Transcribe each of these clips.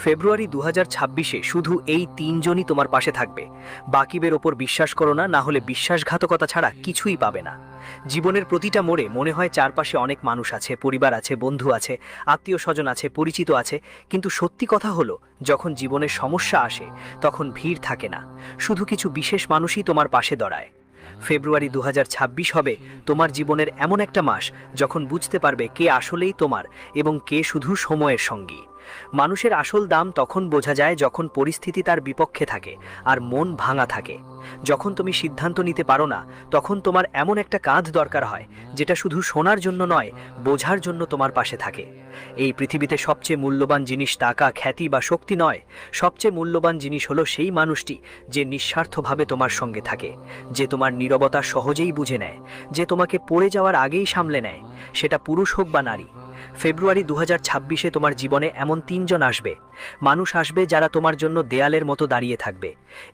ফেব্রুয়ারি ২০২৬-এ শুধু এই তিনজনই তোমার পাশে থাকবে। বাকিদের ওপর বিশ্বাস করো না, না হলে বিশ্বাসঘাতকতা ছাড়া কিছুই পাবে না। জীবনের প্রতিটা মোড়ে মনে হয় চারপাশে অনেক মানুষ আছে, পরিবার আছে, বন্ধু আছে, আত্মীয় স্বজন আছে, পরিচিত আছে, কিন্তু সত্যি কথা হলো যখন জীবনের সমস্যা আসে তখন ভিড় থাকে না, শুধু কিছু বিশেষ মানুষই তোমার পাশে দাঁড়ায়। ফেব্রুয়ারি ২০২৬ হবে তোমার জীবনের এমন একটা মাস যখন বুঝতে পারবে কে আসলেই তোমার এবং কে শুধু সময়ের সঙ্গী। মানুষের আসল দাম তখন বোঝা যায় যখন পরিস্থিতি তার বিপক্ষে থাকে আর মন ভাঙা থাকে। যখন তুমি সিদ্ধান্ত নিতে পারো না, তখন তোমার এমন একটা কাঁধ দরকার হয় যেটা শুধু শোনার জন্য নয়, বোঝার জন্য তোমার পাশে থাকে। এই পৃথিবীতে সবচেয়ে মূল্যবান জিনিস টাকা, খ্যাতি বা শক্তি নয়। সবচেয়ে মূল্যবান জিনিস হলো সেই মানুষটি যে নিঃস্বার্থভাবে তোমার সঙ্গে থাকে, যে তোমার নীরবতা সহজেই বুঝে নেয়, যে তোমাকে পড়ে যাওয়ার আগেই সামলে নেয়, সেটা পুরুষ হোক বা নারী। ফেব্রুয়ারি ২০২৬-এ তোমার জীবনে এমন তিনজন আসবে, মানুষ আসবে যারা তোমার জন্য দেয়ালের মতো দাঁড়িয়ে থাকবে।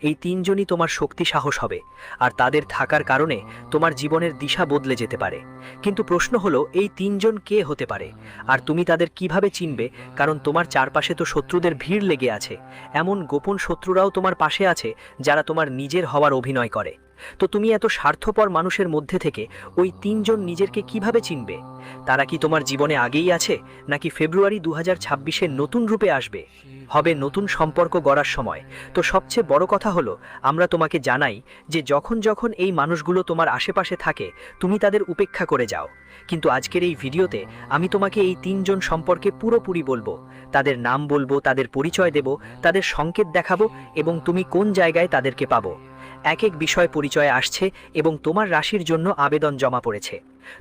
এই তিনজনই তোমার শক্তি, সাহস হবে, আর তাদের থাকার কারণে তোমার জীবনের দিশা বদলে যেতে পারে। কিন্তু প্রশ্ন হলো এই তিনজন কে হতে পারে আর তুমি তাদের কিভাবে চিনবে? কারণ তোমার চারপাশে তো শত্রুদের ভিড় লেগে আছে। এমন গোপন শত্রুরাও তোমার পাশে আছে যারা তোমার নিজের হওয়ার অভিনয় করে। তো তুমি এত স্বার্থপর মানুষের মধ্যে থেকে ওই তিনজন নিজেরকে কিভাবে চিনবে? তারা কি তোমার জীবনে আগেই আছে, নাকি ফেব্রুয়ারি ২০২৬-এর নতুন রূপে আসবে? হবে নতুন সম্পর্ক গড়ার সময়। তো সবচেয়ে বড় কথা হলো আমরা তোমাকে জানাই যে যখন যখন এই মানুষগুলো তোমার আশেপাশে থাকে তুমি তাদের উপেক্ষা করে যাও। কিন্তু আজকের এই ভিডিওতে আমি তোমাকে এই তিনজন সম্পর্কে পুরোপুরি বলবো, তাদের নাম বলবো, তাদের পরিচয় দেব, তাদের সংকেত দেখাবো এবং তুমি কোন জায়গায় তাদেরকে পাবো। এক এক বিষয় পরিচয় আসছে এবং তোমার রাশির জন্য আবেদন জমা পড়েছে।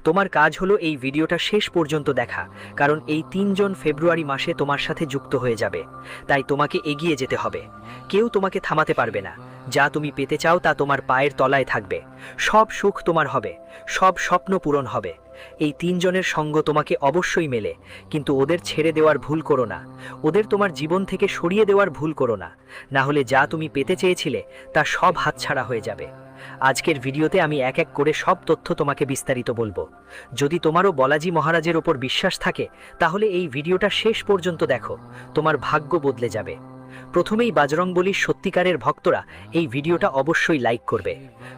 তোমার কাজ হলো এই ভিডিওটা শেষ পর্যন্ত দেখা, কারণ এই তিনজন ফেব্রুয়ারি মাসে তোমার সাথে যুক্ত হয়ে যাবে। তাই তোমাকে এগিয়ে যেতে হবে, কেউ তোমাকে থামাতে পারবে না। যা তুমি পেতে চাও তা তোমার পায়ের তলায় থাকবে। সব সুখ তোমার হবে, সব স্বপ্ন পূরণ হবে। এই তিনজনের সঙ্গ তোমাকে অবশ্যই মেলে, কিন্তু ওদের ছেড়ে দেওয়ার ভুল করো না, ওদের তোমার জীবন থেকে সরিয়ে দেওয়ার ভুল করো না, না হলে যা তুমি পেতে চেয়েছিলে তা সব হাতছাড়া হয়ে যাবে। আজকের ভিডিওতে আমি এক এক করে সব তথ্য তোমাকে বিস্তারিত বলবো। যদি তোমারও বালাজি মহারাজের ওপর বিশ্বাস থাকে তাহলে এই ভিডিওটা শেষ পর্যন্ত দেখো, তোমার ভাগ্য বদলে যাবে। প্রথমেই বজরংবলীর সত্যিকারের ভক্তরা এই ভিডিওটা অবশ্যই লাইক করবে।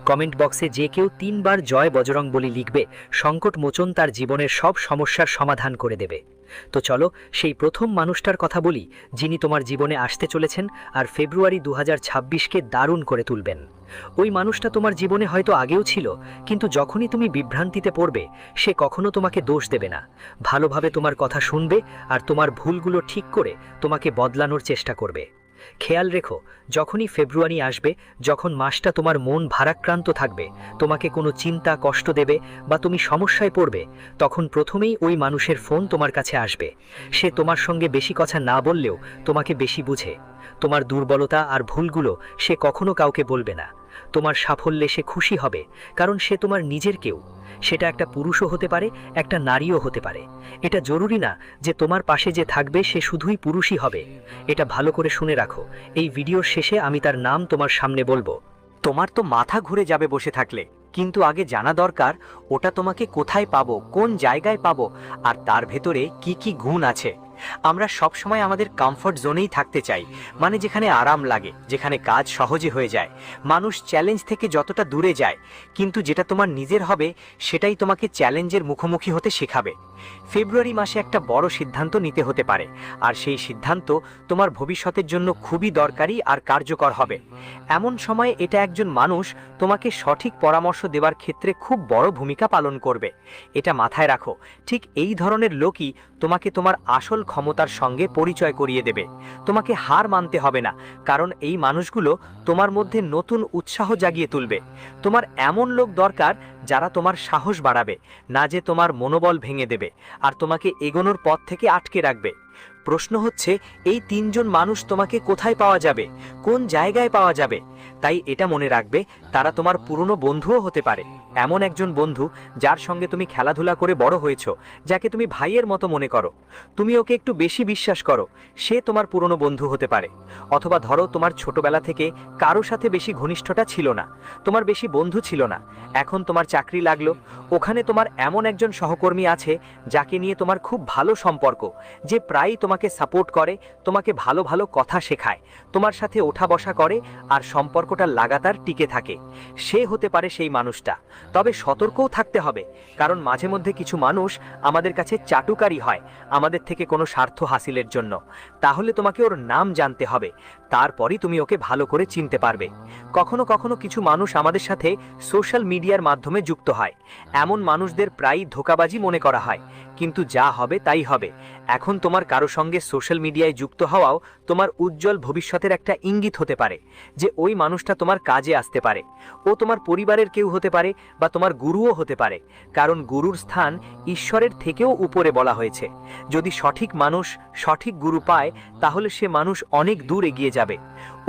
কমেন্ট বক্সে যে কেউ ৩ বার জয় বজরংবলী লিখবে, সংকট মোচন তার জীবনের সব সমস্যার সমাধান করে দেবে। তো চলো সেই প্রথম মানুষটার কথা বলি যিনি তোমার জীবনে আসতে চলেছেন আর ফেব্রুয়ারি ২০২৬-কে দারুণ করে তুলবেন। ওই মানুষটা তোমার জীবনে হয়তো আগেও ছিল, কিন্তু যখনই তুমি বিভ্রান্তিতে পড়বে সে কখনো তোমাকে দোষ দেবে না। ভালোভাবে তোমার কথা শুনবে আর তোমার ভুলগুলো ঠিক করে তোমাকে বদলানোর চেষ্টা করবে। খেয়াল রেখো, যখনই ফেব্রুয়ারি আসবে, যখন মাসটা তোমার মন ভারাক্রান্ত থাকবে, তোমাকে কোনো চিন্তা কষ্ট দেবে বা তুমি সমস্যায় পড়বে, তখন প্রথমেই ওই মানুষের ফোন তোমার কাছে আসবে। সে তোমার সঙ্গে বেশি কথা না বললেও তোমাকে বেশি বুঝে। তোমার দুর্বলতা আর ভুলগুলো সে কখনো কাউকে বলবে না। তোমার সাফল্যে সে খুশি হবে, কারণ সে তোমার নিজের কেউ। সেটা একটা পুরুষও হতে পারে, একটা নারীও হতে পারে। এটা জরুরি না যে তোমার পাশে যে থাকবে সে শুধুই পুরুষই হবে। এটা ভালো করে শুনে রাখো, এই ভিডিওর শেষে আমি তার নাম তোমার সামনে বলবো। তোমার তো মাথা ঘুরে যাবে বসে থাকলে, কিন্তু আগে জানা দরকার ওটা তোমাকে কোথায় পাবো, কোন জায়গায় পাবো, আর তার ভেতরে কি কি গুণ আছে। আমরা সব সময় আমাদের কমফর্ট জোনেই থাকতে চাই, মানে যেখানে আরাম লাগে, যেখানে কাজ সহজে হয়ে যায়, মানুষ চ্যালেঞ্জ থেকে যতটা দূরে যায়। কিন্তু যেটা তোমার নিজের হবে সেটাই তোমাকে চ্যালেঞ্জের মুখোমুখি হতে শেখাবে। ফেব্রুয়ারি মাসে একটা বড় সিদ্ধান্ত নিতে হতে পারে, আর সেই সিদ্ধান্ত তোমার ভবিষ্যতের জন্য খুবই দরকারি আর কার্যকর হবে। এমন সময় এটা একজন মানুষ তোমাকে সঠিক পরামর্শ দেওয়ার ক্ষেত্রে খুব বড় ভূমিকা পালন করবে। এটা মাথায় রাখো, ঠিক এই ধরনের লোকই তোমাকে তোমার আসল ক্ষমতার সঙ্গে পরিচয় করিয়ে দেবে। তোমাকে হার মানতে হবে না, কারণ এই মানুষগুলো তোমার মধ্যে নতুন উৎসাহ জাগিয়ে তুলবে। তোমার এমন লোক দরকার যারা তোমার সাহস বাড়াবে, না যে তোমার মনোবল ভেঙে দেবে আর তোমাকে এগোনোর পথ থেকে আটকে রাখবে। প্রশ্ন হচ্ছে এই তিনজন মানুষ তোমাকে কোথায় পাওয়া যাবে, কোন জায়গায় পাওয়া যাবে? তাই এটা মনে রাখবে, তারা তোমার পুরনো বন্ধুও হতে পারে। এমন একজন বন্ধু যার সঙ্গে তুমি খেলাধুলা করে বড় হয়েছো, যাকে তুমি ভাইয়ের মতো মনে করো, তুমি ওকে একটু বেশি বিশ্বাস করো, সে তোমার পুরনো বন্ধু হতে পারে। অথবা ধরো তোমার ছোটবেলা থেকে কারো সাথে বেশি ঘনিষ্ঠতা ছিল না, তোমার বেশি বন্ধু ছিল না, এখন তোমার চাকরি লাগলো, ওখানে তোমার এমন একজন সহকর্মী আছে যাকে নিয়ে তোমার খুব ভালো সম্পর্ক, যে প্রায়ই তোমাকে তোমাকে সাপোর্ট করে, তোমাকে ভালো ভালো কথা শেখায়, তোমার সাথে ওঠা বসা করে আর সম্পর্কটা লাগাতার টিকে থাকে, সে হতে পারে সেই মানুষটা। তবে সতর্কও থাকতে হবে, কারণ মাঝে মধ্যে কিছু মানুষ আমাদের কাছে চাটুকারী হয় আমাদের থেকে কোনো স্বার্থ হাসিলের জন্য। তাহলে তোমাকে ওর নাম জানতে হবে, তারপরই তুমি ওকে ভালো করে চিনতে পারবে। কখনো কখনো কিছু মানুষ আমাদের সাথে সোশ্যাল মিডিয়ার মাধ্যমে যুক্ত হয়। এমন মানুষদের প্রায়ই ধোঁকাবাজি মনে করা হয়, কিন্তু যা হবে তাই হবে। এখন তোমার কারো সঙ্গে সোশ্যাল মিডিয়ায় যুক্ত হওয়াও তোমার উজ্জ্বল ভবিষ্যতের একটা ইঙ্গিত হতে পারে যে ওই মানুষটা তোমার কাজে আসতে পারে। ও তোমার পরিবারের কেউ হতে পারে বা তোমার গুরুও হতে পারে, কারণ গুরুর স্থান ঈশ্বরের থেকেও উপরে বলা হয়েছে। যদি সঠিক মানুষ সঠিক গুরু পায়, তাহলে সে মানুষ অনেক দূর এগিয়ে যাবে।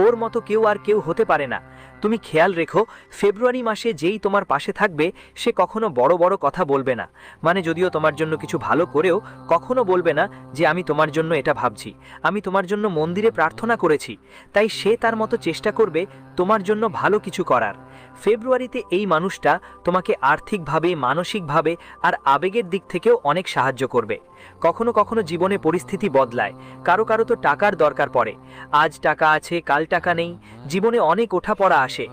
ওর মতো কেউ আর কেউ হতে পারে না। তুমি খেয়াল রেখো, ফেব্রুয়ারি মাসে যেই তোমার পাশে থাকবে সে কখনো বড় বড় কথা বলবে না। মানে যদিও তোমার জন্য কিছু ভালো করেও কখনো বলবে না যে আমি তোমার জন্য এটা ভাবছি, আমি তোমার জন্য মন্দিরে প্রার্থনা করেছি। তাই সে তার মতো চেষ্টা করবে তোমার জন্য ভালো কিছু করার। ফেব্রুয়ারিতে এই মানুষটা তোমাকে আর্থিকভাবে, মানসিকভাবে আর আবেগের দিক থেকেও অনেক সাহায্য করবে। কখনো কখনো জীবনে পরিস্থিতি বদলায়, কারো কারো তো টাকার দরকার পড়ে, আজ টাকা আছে কাল টাকা নেই, জীবনে অনেক ওঠাপড়া আসে।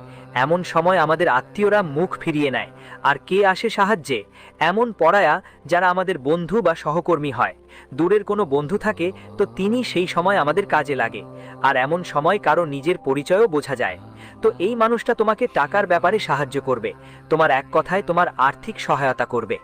এমন সময় আমাদের আত্মীয়রা মুখ ফিরিয়ে নেয়। আর কে আসে সাহায্যে? এমন পরায়া যারা আমাদের বন্ধু বা সহকর্মী হয়। দূরের কোনো বন্ধু থাকে তো তিনি সেই সময় আমাদের কাজে লাগে। আর এমন সময় কারো নিজের পরিচয়ও বোঝা যায়। তো এই মানুষটা তোমাকে টাকার ব্যাপারে সাহায্য করবে, তোমার এক কথায় তোমার আর্থিক সহায়তা করবে।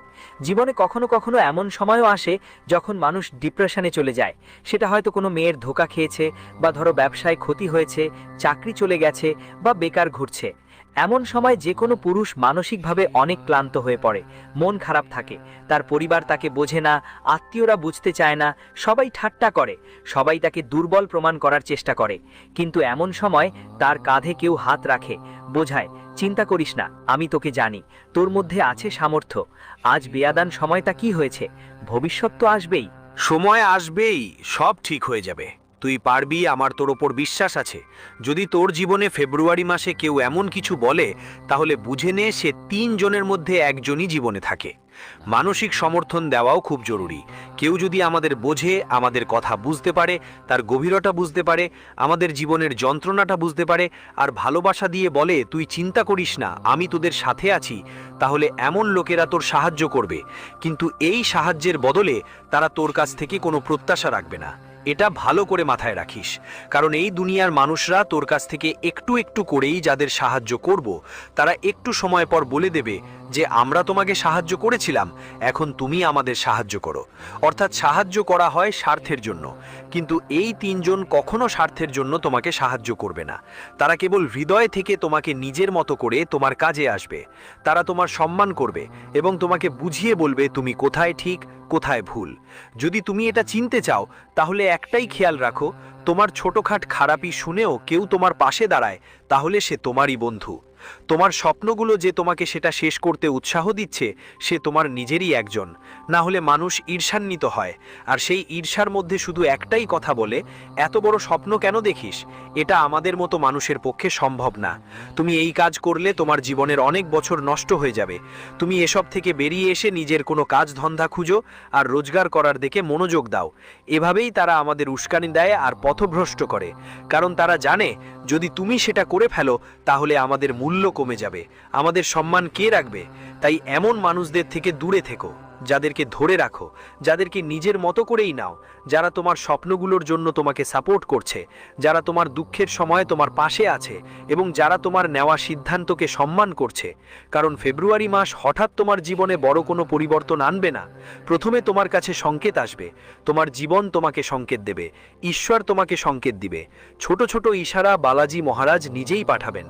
জীবনে কখনো কখনো এমন সময়ও আসে যখন মানুষ ডিপ্রেশনে চলে যায়। সেটা হয়তো কোনো মেয়ের ধোঁকা খেয়েছে, বা ধরো ব্যবসায় ক্ষতি হয়েছে, চাকরি চলে গেছে, বা বেকার ঘুরছে। এমন সময় যে কোনো পুরুষ মানসিকভাবে অনেক ক্লান্ত হয়ে পড়ে, মন খারাপ থাকে, তার পরিবার তাকে বোঝে না, আত্মীয়রা বুঝতে চায় না, সবাই ঠাট্টা করে, সবাই তাকে দুর্বল প্রমাণ করার চেষ্টা করে। কিন্তু এমন সময় তার কাঁধে কেউ হাত রাখে, বোঝায়, চিন্তা করিস না, আমি তোকে জানি, তোর মধ্যে আছে সামর্থ্য। আজ বেয়াদান সময়টা কি হয়েছে, ভবিষ্যৎ তো আসবেই। সময় আসবেই, সব ঠিক হয়ে যাবে, তুই পারবি, আমার তোর ওপর বিশ্বাস আছে। যদি তোর জীবনে ফেব্রুয়ারি মাসে কেউ এমন কিছু বলে, তাহলে বুঝে নে সে 3 জনের মধ্যে একজনই জীবনে থাকে। মানসিক সমর্থন দেওয়াও খুব জরুরি। কেউ যদি আমাদের বোঝে, আমাদের কথা বুঝতে পারে, তার গভীরতা বুঝতে পারে, আমাদের জীবনের যন্ত্রণাটা বুঝতে পারে, আর ভালোবাসা দিয়ে বলে তুই চিন্তা করিস না, আমি তোদের সাথে আছি, তাহলে এমন লোকেরা তোর সাহায্য করবে। কিন্তু এই সাহায্যের বদলে তারা তোর কাছ থেকে কোনো প্রত্যাশা রাখবে না। এটা ভালো করে মাথায় রাখিস, কারণ এই দুনিয়ার মানুষরা তোর কাছ থেকে একটু একটু করেই যাদের সাহায্য করব, তারা একটু সময় পর বলে দেবে যে আমরা তোমাকে সাহায্য করেছিলাম, এখন তুমি আমাদের সাহায্য করো। অর্থাৎ সাহায্য করা হয় স্বার্থের জন্য, কিন্তু এই 3 জন কখনো স্বার্থের জন্য তোমাকে সাহায্য করবে না। তারা কেবল হৃদয় থেকে তোমাকে নিজের মতো করে তোমার কাজে আসবে। তারা তোমার সম্মান করবে এবং তোমাকে বুঝিয়ে বলবে তুমি কোথায় ঠিক কোথায় ভুল। যদি তুমি এটা চিনতে চাও, তাহলে একটাই খেয়াল রাখো, তোমার ছোটখাট খারাপি শুনেও কেউ তোমার পাশে দাঁড়ায়, তাহলে সে তোমারই বন্ধু। তোমার স্বপ্নগুলো যে তোমাকে সেটা শেষ করতে উৎসাহ দিচ্ছে, সে তোমার নিজেরই একজন। না হলে মানুষ ঈর্ষান্বিত হয়, আর সেই ঈর্ষার মধ্যে শুধু একটাই কথা বলে, এত বড় স্বপ্ন কেন দেখিস? এটা আমাদের মতো মানুষের পক্ষে সম্ভব না। তুমি এই কাজ করলে তোমার জীবনের অনেক বছর নষ্ট হয়ে যাবে। তুমি এসব থেকে বেরিয়ে এসে নিজের কোনো কাজ ধন্দা খুঁজো আর রোজগার করার দিকে মনোযোগ দাও। এভাবেই তারা আমাদের উস্কানি দেয় আর পথভ্রষ্ট করে, কারণ তারা জানে যদি তুমি সেটা করে ফেলো, তাহলে আমাদের মূল্য কমে যাবে, আমাদের সম্মান কে রাখবে। তাই এমন মানুষদের থেকে দূরে থেকো, যাদেরকে ধরে রাখো, যাদেরকে নিজের মতো করেই নাও, যারা তোমার স্বপ্নগুলোর জন্য তোমাকে সাপোর্ট করছে, যারা তোমার দুঃখের সময় তোমার পাশে আছে এবং যারা তোমার নেওয়া সিদ্ধান্তকে সম্মান করছে। কারণ ফেব্রুয়ারি মাস হঠাৎ তোমার জীবনে বড় কোনো পরিবর্তন আনবে না। প্রথমে তোমার কাছে সংকেত আসবে, তোমার জীবন তোমাকে সংকেত দেবে, ঈশ্বর তোমাকে সংকেত দিবে। ছোট ছোট ইশারা বালাজি মহারাজ নিজেই পাঠাবেন।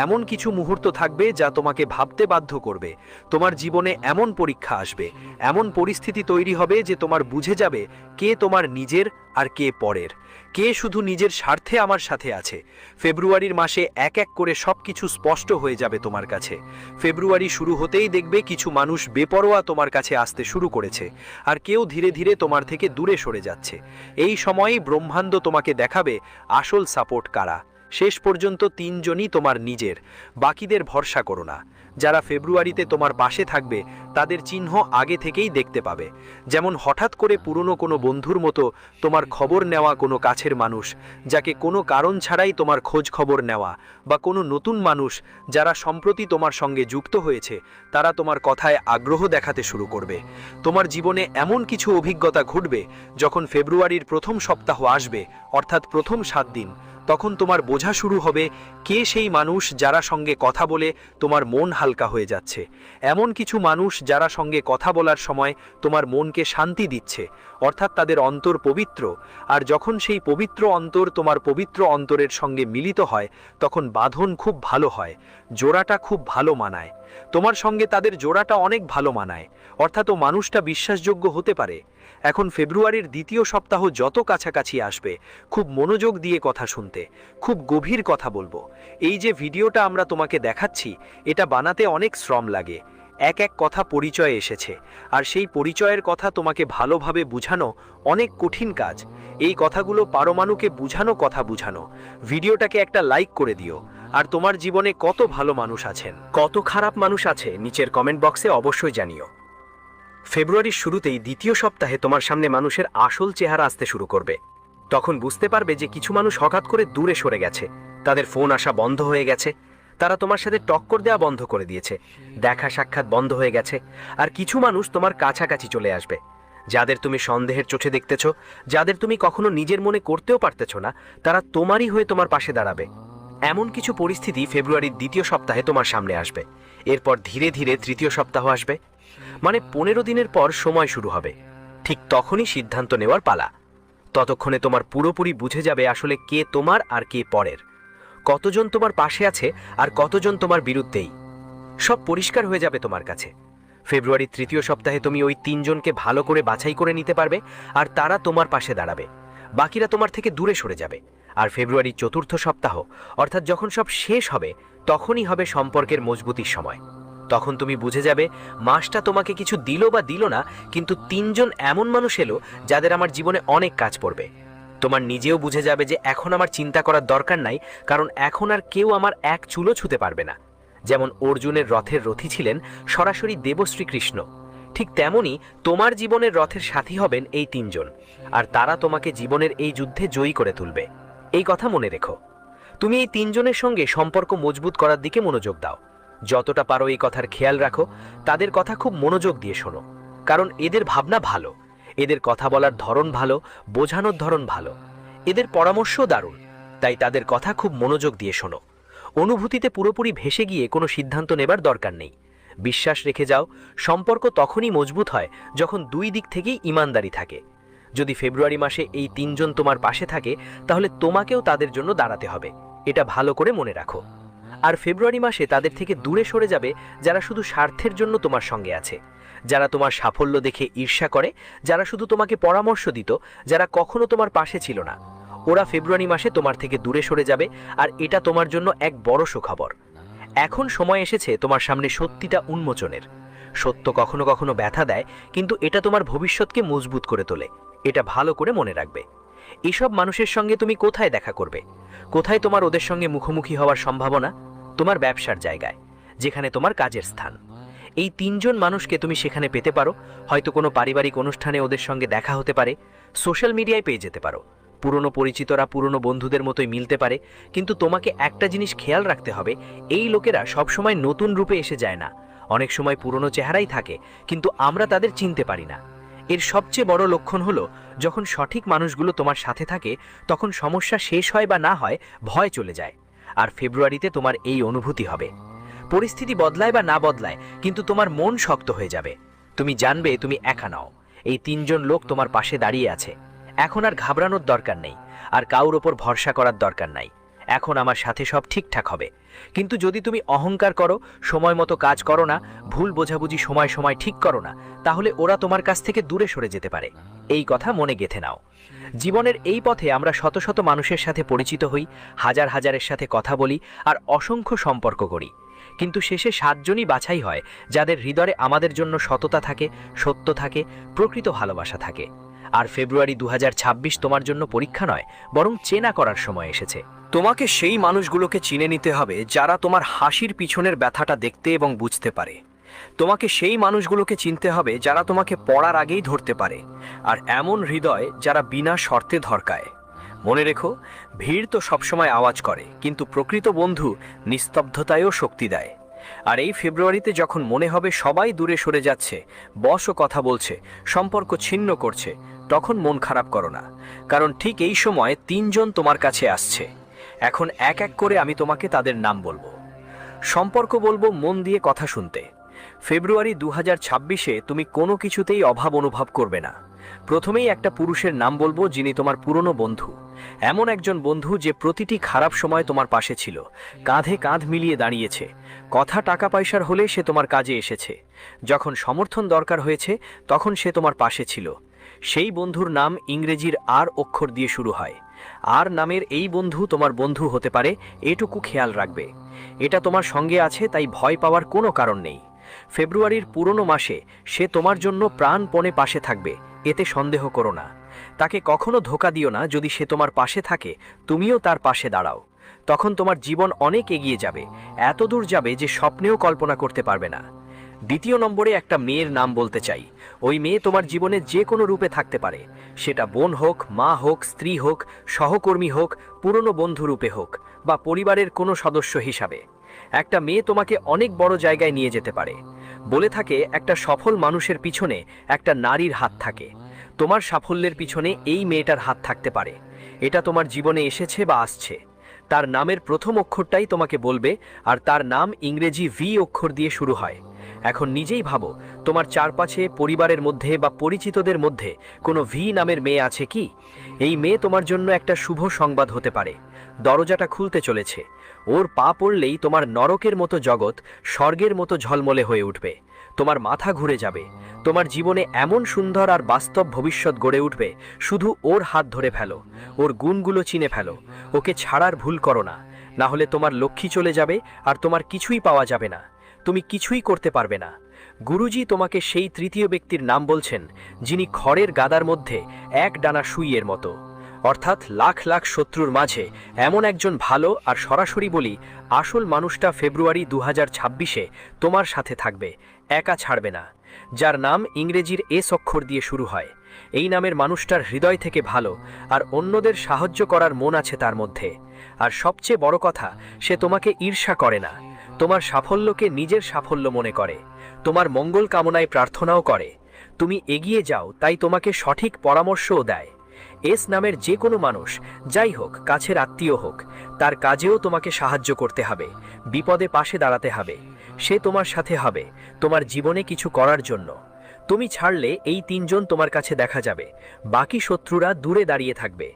এমন কিছু মুহূর্ত থাকবে যা তোমাকে ভাবতে বাধ্য করবে। তোমার জীবনে এমন পরীক্ষা আসবে, এমন পরিস্থিতি তৈরি হবে যে তোমার বুঝে যাবে কে তোমার নিজের আর কে পরের, কে শুধু নিজের স্বার্থে আমার সাথে আছে। ফেব্রুয়ারির মাসে এক এক করে সবকিছু স্পষ্ট হয়ে যাবে তোমার কাছে। ফেব্রুয়ারি শুরু হতেই দেখবে কিছু মানুষ বেপরোয়া তোমার কাছে আসতে শুরু করেছে, আর কেউ ধীরে ধীরে তোমার থেকে দূরে সরে যাচ্ছে। এই সময়ই ব্রহ্মাণ্ড তোমাকে দেখাবে আসল সাপোর্ট কারা। শেষ পর্যন্ত 3 জনই তোমার নিজের, বাকিদের ভরসা করো না। যারা ফেব্রুয়ারিতে তোমার পাশে থাকবে তাদের চিহ্ন আগে থেকেই দেখতে পাবে। যেমন হঠাৎ করে পুরনো কোনো বন্ধুর মতো তোমার খবর নেওয়া কোনো কাছের মানুষ, যাকে কোনো কারণ ছাড়াই তোমার খোঁজ খবর নেওয়া, বা কোনো নতুন মানুষ যারা সম্প্রতি তোমার সঙ্গে যুক্ত হয়েছে, তারা তোমার কথায় আগ্রহ দেখাতে শুরু করবে। তোমার জীবনে এমন কিছু অভিজ্ঞতা ঘটবে যখন ফেব্রুয়ারির প্রথম সপ্তাহ আসবে, অর্থাৎ প্রথম 7 দিন, তখন তোমার বোঝা শুরু হবে কে সেই মানুষ যারা সঙ্গে কথা বলে তোমার মন হালকা হয়ে যাচ্ছে। এমন কিছু মানুষ যারা সঙ্গে কথা বলার সময় তোমার মনকে শান্তি দিচ্ছে, অর্থাৎ তাদের অন্তর পবিত্র। আর যখন সেই পবিত্র অন্তর তোমার পবিত্র অন্তরের সঙ্গে মিলিত হয়, তখন বাঁধন খুব ভালো হয়, জোড়াটা খুব ভালো মানায়। তোমার সঙ্গে তাদের জোড়াটা অনেক ভালো মানায়, অর্থাৎ ও মানুষটা বিশ্বাসযোগ্য হতে পারে। এখন ফেব্রুয়ারির দ্বিতীয় সপ্তাহ যত কাছাকাছি আসবে, খুব মনোযোগ দিয়ে কথা শুনতে, খুব গভীর কথা বলবো। এই যে ভিডিওটা আমরা তোমাকে দেখাচ্ছি, এটা বানাতে অনেক শ্রম লাগে। এক এক কথা পরিচয়ে এসেছে, আর সেই পরিচয়ের কথা তোমাকে ভালোভাবে বুঝানো অনেক কঠিন কাজ। এই কথাগুলো পারমাণুকে বুঝানো কথা বুঝানো। ভিডিওটাকে একটা লাইক করে দিও। আর তোমার জীবনে কত ভালো মানুষ আছেন, কত খারাপ মানুষ আছে, নিচের কমেন্ট বক্সে অবশ্যই জানিও। ফেব্রুয়ারির শুরুতেই দ্বিতীয় সপ্তাহে তোমার সামনে মানুষের আসল চেহারা আসতে শুরু করবে। তখন বুঝতে পারবে যে কিছু মানুষ হঠাৎ করে দূরে সরে গেছে, তাদের ফোন আসা বন্ধ হয়ে গেছে, তারা তোমার সাথে টক্কর দেওয়া বন্ধ করে দিয়েছে, দেখা সাক্ষাৎ বন্ধ হয়ে গেছে। আর কিছু মানুষ তোমার কাছাকাছি চলে আসবে, যাদের তুমি সন্দেহের চোখে দেখতেছ, যাদের তুমি কখনো নিজের মনে করতেও পারতেছ না, তারা তোমারই হয়ে তোমার পাশে দাঁড়াবে। এমন কিছু পরিস্থিতি ফেব্রুয়ারির দ্বিতীয় সপ্তাহে তোমার সামনে আসবে। এরপর ধীরে ধীরে তৃতীয় সপ্তাহ আসবে, মানে 15 দিনের পর সময় শুরু হবে। ঠিক তখনই সিদ্ধান্ত নেওয়ার পালা। ততক্ষণে তোমার পুরোপুরি বুঝে যাবে আসলে কে তোমার আর কে পরের, কতজন তোমার পাশে আছে আর কতজন তোমার বিরুদ্ধেই। সব পরিষ্কার হয়ে যাবে তোমার কাছে। ফেব্রুয়ারির তৃতীয় সপ্তাহে তুমি ওই 3 জনকে ভালো করে বাছাই করে নিতে পারবে, আর তারা তোমার পাশে দাঁড়াবে, বাকিরা তোমার থেকে দূরে সরে যাবে। আর ফেব্রুয়ারির চতুর্থ সপ্তাহ, অর্থাৎ যখন সব শেষ হবে, তখনই হবে সম্পর্কের মজবুতির সময়। তখন তুমি বুঝে যাবে মাসটা তোমাকে কিছু দিল বা দিল না, কিন্তু 3 জন এমন মানুষ এলো যাদের আমার জীবনে অনেক কাজ পড়বে। তোমার নিজেও বুঝে যাবে যে এখন আমার চিন্তা করার দরকার নাই, কারণ এখন আর কেউ আমার এক চুলো ছুতে পারবে না। যেমন অর্জুনের রথের রথী ছিলেন সরাসরি দেবশ্রী কৃষ্ণ, ঠিক তেমনি তোমার জীবনের রথের সাথী হবেন এই 3 জন, আর তারা তোমাকে জীবনের এই যুদ্ধে জয়ী করে তুলবে। এই কথা মনে রেখো। তুমি এই 3 জনের সঙ্গে সম্পর্ক মজবুত করার দিকে মনোযোগ দাও। যতটা পারো এই কথার খেয়াল রাখো, তাদের কথা খুব মনোযোগ দিয়ে শোনো, কারণ এদের ভাবনা ভালো, এদের কথা বলার ধরন ভালো, বোঝানোর ধরন ভালো, এদের পরামর্শও দারুণ। তাই তাদের কথা খুব মনোযোগ দিয়ে শোনো। অনুভূতিতে পুরোপুরি ভেসে গিয়ে কোনো সিদ্ধান্ত নেবার দরকার নেই। বিশ্বাস রেখে যাও, সম্পর্ক তখনই মজবুত হয় যখন 2 দিক থেকেই ইমানদারি থাকে। যদি ফেব্রুয়ারি মাসে এই 3 জন তোমার পাশে থাকে, তাহলে তোমাকেও তাদের জন্য দাঁড়াতে হবে, এটা ভালো করে মনে রাখো। আর ফেব্রুয়ারি মাসে তাদের থেকে দূরে সরে যাবে যারা শুধু স্বার্থের জন্য তোমার সঙ্গে আছে, যারা তোমার সাফল্য দেখে ঈর্ষা করে, যারা শুধু তোমাকে পরামর্শ দিত, যারা কখনো তোমার পাশে ছিল না। ওরা ফেব্রুয়ারি মাসে তোমার থেকে দূরে সরে যাবে, আর এটা তোমার জন্য এক বড় সুখবর। এখন সময় এসেছে তোমার সামনে সত্যিটা উন্মোচনের। সত্য কখনো কখনো ব্যথা দেয়, কিন্তু এটা তোমার ভবিষ্যৎকে মজবুত করে তোলে, এটা ভালো করে মনে রাখবে। এসব মানুষের সঙ্গে তুমি কোথায় দেখা করবে? কোথায় তোমার ওদের সঙ্গে মুখোমুখি হওয়ার সম্ভাবনা? তোমার ব্যবসার জায়গায়, যেখানে তোমার কাজের স্থান। এই 3 জন মানুষকে তুমি সেখানে পেতে পারো। হয়তো কোনো পারিবারিক অনুষ্ঠানে ওদের সঙ্গে দেখা হতে পারে, সোশ্যাল মিডিয়ায় পেয়ে যেতে পারো। পুরনো পরিচিতরা পুরনো বন্ধুদের মতোই মিলতে পারে, কিন্তু তোমাকে একটা জিনিস খেয়াল রাখতে হবে, এই লোকেরা সবসময় নতুন রূপে এসে যায় না। অনেক সময় পুরনো চেহারাই থাকে, কিন্তু আমরা তাদের চিনতে পারি না। এর সবচেয়ে বড় লক্ষণ হলো যখন সঠিক মানুষগুলো তোমার সাথে থাকে, তখন সমস্যা শেষ হয় বা না হয়, ভয় চলে যায়। আর ফেব্রুয়ারিতে তোমার এই অনুভূতি হবে। পরিস্থিতি বদলায় বা না বদলায়, কিন্তু তোমার মন শক্ত হয়ে যাবে। তুমি জানবে তুমি একা নও, এই 3 জন লোক তোমার পাশে দাঁড়িয়ে আছে। এখন আর ঘাবড়ানোর দরকার নেই, আর কাউর ওপর ভরসা করার দরকার নাই। এখন আমার সাথে সব ঠিকঠাক হবে। কিন্তু যদি তুমি অহংকার করো, সময় মতো কাজ করো না, ভুল বোঝাবুঝি সময় সময় ঠিক করো না, তাহলে ওরা তোমার কাছ থেকে দূরে সরে যেতে পারে। এই কথা মনে গেঁথে নাও। জীবনের এই পথে আমরা শত শত মানুষের সাথে পরিচিত হই, হাজার হাজারের সাথে কথা বলি, আর অসংখ্য সম্পর্ক করি, কিন্তু শেষে 7 জনই বাছাই হয় যাদের হৃদয়ে আমাদের জন্য সততা থাকে, সত্য থাকে, প্রকৃত ভালোবাসা থাকে। আর ফেব্রুয়ারি 2026 তোমার জন্য পরীক্ষা নয়, বরং চেনা করার সময় এসেছে। তোমাকে সেই মানুষগুলোকে চিনে নিতে হবে যারা তোমার হাসির পিছনের ব্যথাটা দেখতে এবং বুঝতে পারে। তোমাকে সেই মানুষগুলোকে চিনতে হবে যারা তোমাকে পড়ার আগেই ধরতে পারে, আর এমন হৃদয় যারা বিনা শর্তে ধরকায়। মনে রেখো, ভিড় তো সবসময় আওয়াজ করে, কিন্তু প্রকৃত বন্ধু নিস্তব্ধতায়ও শক্তি দেয়। আর এই ফেব্রুয়ারিতে যখন মনে হবে সবাই দূরে সরে যাচ্ছে, বসও কথা বলছে, সম্পর্ক ছিন্ন করছে, তখন মন খারাপ করো না, কারণ ঠিক এই সময় 3 জন তোমার কাছে আসছে। এখন এক এক করে আমি তোমাকে তাদের নাম বলবো, সম্পর্ক বলবো, মন দিয়ে কথা শুনতে। ফেব্রুয়ারি 2026-এ তুমি কোনো কিছুতেই অভাব অনুভব করবে না। প্রথমেই একটা পুরুষের নাম বলবো যিনি তোমার পুরনো বন্ধু, এমন একজন বন্ধু যে প্রতিটি খারাপ সময় তোমার পাশে ছিল, কাঁধে কাঁধ মিলিয়ে দাঁড়িয়েছে। কথা টাকা পয়সার হলে সে তোমার কাজে এসেছে, যখন সমর্থন দরকার হয়েছে তখন সে তোমার পাশে ছিল। সেই বন্ধুর নাম ইংরেজির আর অক্ষর দিয়ে শুরু হয়। আর নামের এই বন্ধু তোমার বন্ধু হতে পারে, এটুকু খেয়াল রাখবে। এটা তোমার সঙ্গে আছে, তাই ভয় পাওয়ার কোনো কারণ নেই। ফেব্রুয়ারির পুরনো মাসে সে তোমার জন্য প্রাণপণে পাশে থাকবে, এতে সন্দেহ করো না। তাকে কখনো ধোঁকা দিও না। যদি সে তোমার পাশে থাকে, তুমিও তার পাশে দাঁড়াও, তখন তোমার জীবন অনেক এগিয়ে যাবে, এত দূর যাবে যে স্বপ্নেও কল্পনা করতে পারবে না। দ্বিতীয় নম্বরে একটা মেয়ের নাম বলতে চাই। ওই মেয়ে তোমার জীবনে যে কোনো রূপে থাকতে পারে, সেটা বোন হোক, মা হোক, স্ত্রী হোক, সহকর্মী হোক, পুরনো বন্ধু রূপে হোক, বা পরিবারের কোনো সদস্য হিসাবে। একটা মেয়ে তোমাকে অনেক বড় জায়গায় নিয়ে যেতে পারে। বলে থাকে, একটা সফল মানুষের পিছনে একটা নারীর হাত থাকে। তোমার সাফল্যের পিছনে এই মেয়েটার হাত থাকতে পারে। এটা তোমার জীবনে এসেছে বা আসছে। তার নামের প্রথম অক্ষরটাই তোমাকে বলবে, আর তার নাম ইংরেজি ভি অক্ষর দিয়ে শুরু হয়। এখন নিজেই ভাবো, তোমার চারপাশে, পরিবারের মধ্যে বা পরিচিতদের মধ্যে কোনো ভি নামের মেয়ে আছে কি? এই মেয়ে তোমার জন্য একটা শুভ সংবাদ হতে পারে। দরজাটা খুলতে চলেছে। ওর পা পড়লেই তোমার নরকের মতো জগৎ স্বর্গের মতো ঝলমলে হয়ে উঠবে। তোমার মাথা ঘুরে যাবে। তোমার জীবনে এমন সুন্দর আর বাস্তব ভবিষ্যৎ গড়ে উঠবে। শুধু ওর হাত ধরে ফেলো, ওর গুণগুলো চিনে ফেলো। ওকে ছাড়ার ভুল করো না, না হলে তোমার লক্ষ্মী চলে যাবে আর তোমার কিছুই পাওয়া যাবে না। তুমি কিছুই করতে পারবে না। গুরুজি তোমাকে সেই তৃতীয় ব্যক্তির নাম বলছেন, যিনি খড়ের গাদার মধ্যে এক ডানা সুইয়ের মতো। অর্থাৎ লাখ লাখ শত্রুর মাঝে এমন একজন ভালো আর সরাসরি বলি আসল মানুষটা ফেব্রুয়ারি 2026-এ তোমার সাথে থাকবে, একা ছাড়বে না। যার নাম ইংরেজির এস অক্ষর দিয়ে শুরু হয়। এই নামের মানুষটার হৃদয় থেকে ভালো, আর অন্যদের সাহায্য করার মন আছে তার মধ্যে। আর সবচেয়ে বড় কথা, সে তোমাকে ঈর্ষা করে না। তোমার সাফল্যকে নিজের সাফল্য মনে করে, তোমার মঙ্গল কামনায় প্রার্থনাও করে। তুমি এগিয়ে যাও, তাই তোমাকে সঠিক পরামর্শও দেয়। এস নামের যে কোনো মানুষ, যাই হোক, কাছের আত্মীয় হোক, তার কাজেও তোমাকে সাহায্য করতে হবে, বিপদে পাশে দাঁড়াতে হবে। সে তোমার সাথে হবে তোমার জীবনে কিছু করার জন্য। তুমি ছাড়লে এই 3 জন তোমার কাছে দেখা যাবে, বাকি শত্রুরা দূরে দাঁড়িয়ে থাকবে।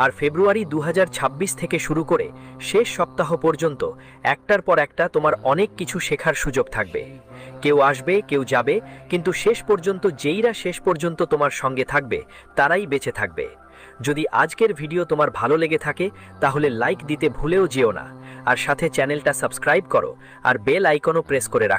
আর ফেব্রুয়ারি 2026 থেকে শুরু করে শেষ সপ্তাহ পর্যন্ত একটার পর একটা তোমার অনেক কিছু শেখার সুযোগ থাকবে। কেউ আসবে, কেউ যাবে, কিন্তু শেষ পর্যন্ত যেইরা শেষ পর্যন্ত তোমার সঙ্গে থাকবে তারাই বেঁচে থাকবে। যদি আজকের ভিডিও তোমার ভালো লেগে থাকে, তাহলে লাইক দিতে ভুলেও যেও না, আর সাথে চ্যানেলটা সাবস্ক্রাইব করো আর বেল আইকনও প্রেস করে রাখো।